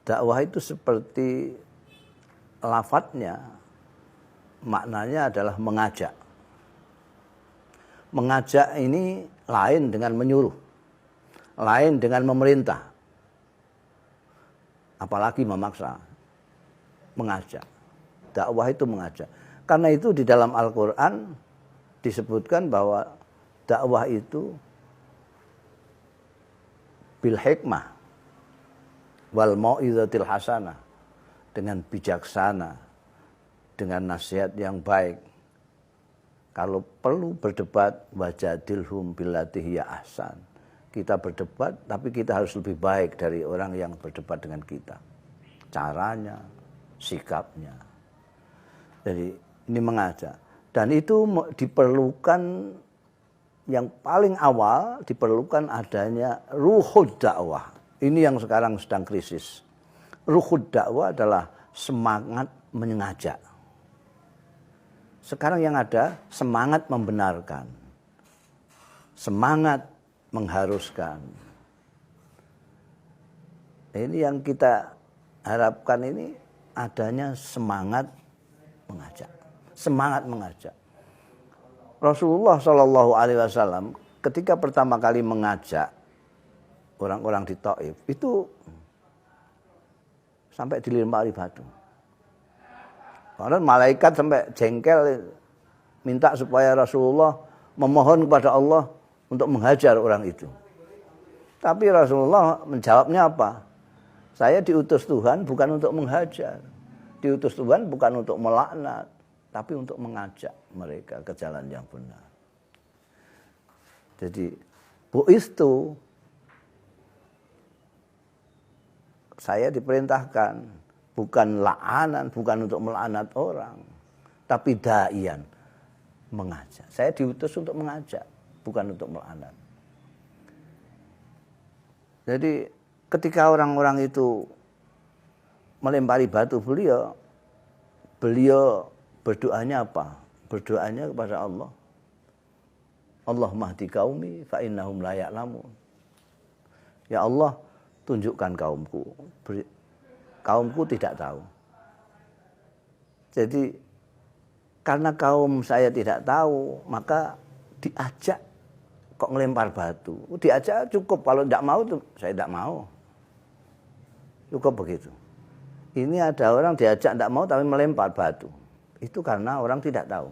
Dakwah itu seperti lafadznya, maknanya adalah mengajak. Mengajak ini lain dengan menyuruh, lain dengan memerintah, apalagi memaksa. Mengajak. Dakwah itu mengajak. Karena itu di dalam Al-Quran disebutkan bahwa dakwah itu bil hikmah wal mau'izatil hasanah, dengan bijaksana, dengan nasihat yang baik. Kalau perlu berdebat, wajadilhum billati hiya ahsan. Kita berdebat, tapi kita harus lebih baik dari orang yang berdebat dengan kita. Caranya, sikapnya. Jadi ini mengajak. Dan itu diperlukan, yang paling awal diperlukan adanya ruhud dakwah. Ini yang sekarang sedang krisis. Ruhud dakwah adalah semangat mengajak. Sekarang yang ada semangat membenarkan, semangat mengharuskan. Ini yang kita harapkan, ini adanya semangat mengajak, semangat mengajak. Rasulullah SAW ketika pertama kali mengajak orang-orang di Taif itu sampai dilempari batu. Karena malaikat sampai jengkel minta supaya Rasulullah memohon kepada Allah untuk menghajar orang itu. Tapi Rasulullah menjawabnya apa? Saya diutus Tuhan bukan untuk menghajar. Diutus Tuhan bukan untuk melaknat, tapi untuk mengajak mereka ke jalan yang benar. Jadi, bu'istu, saya diperintahkan bukan la'anan, bukan untuk melaknat orang, tapi da'ian, mengajak. Saya diutus untuk mengajak, bukan untuk melaknat. Jadi ketika orang-orang itu melempari batu beliau berdoanya apa? Berdoanya kepada Allah. Allahumma hdi qaumi fa innahum la ya'lamun. Ya Allah, tunjukkan kaumku. Kaumku tidak tahu. Jadi karena kaum saya tidak tahu, maka diajak kok ngelempar batu. Diajak cukup, kalau tidak mau tuh saya tidak mau. Cukup begitu. Ini ada orang diajak tidak mau tapi melempar batu. Itu karena orang tidak tahu.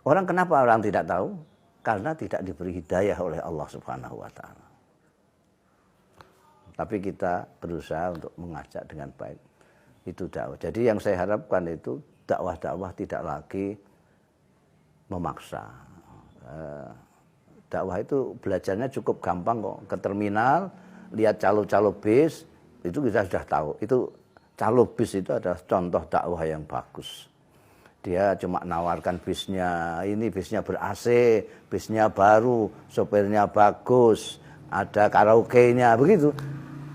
Orang kenapa orang tidak tahu? Karena tidak diberi hidayah oleh Allah Subhanahu wa taala. Tapi kita berusaha untuk mengajak dengan baik. Itu dakwah. Jadi yang saya harapkan itu dakwah-dakwah tidak lagi memaksa. Dakwah itu belajarnya cukup gampang kok. Ke terminal, lihat calo-calo bis, itu kita sudah tahu. Itu calo bis itu adalah contoh dakwah yang bagus. Dia cuma nawarkan bisnya, ini bisnya ber-AC, bisnya baru, sopirnya bagus, ada karaoke-nya, begitu.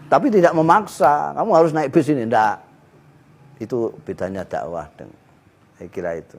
Tapi tidak memaksa, kamu harus naik bis ini, enggak. Itu bedanya dakwah, saya kira itu.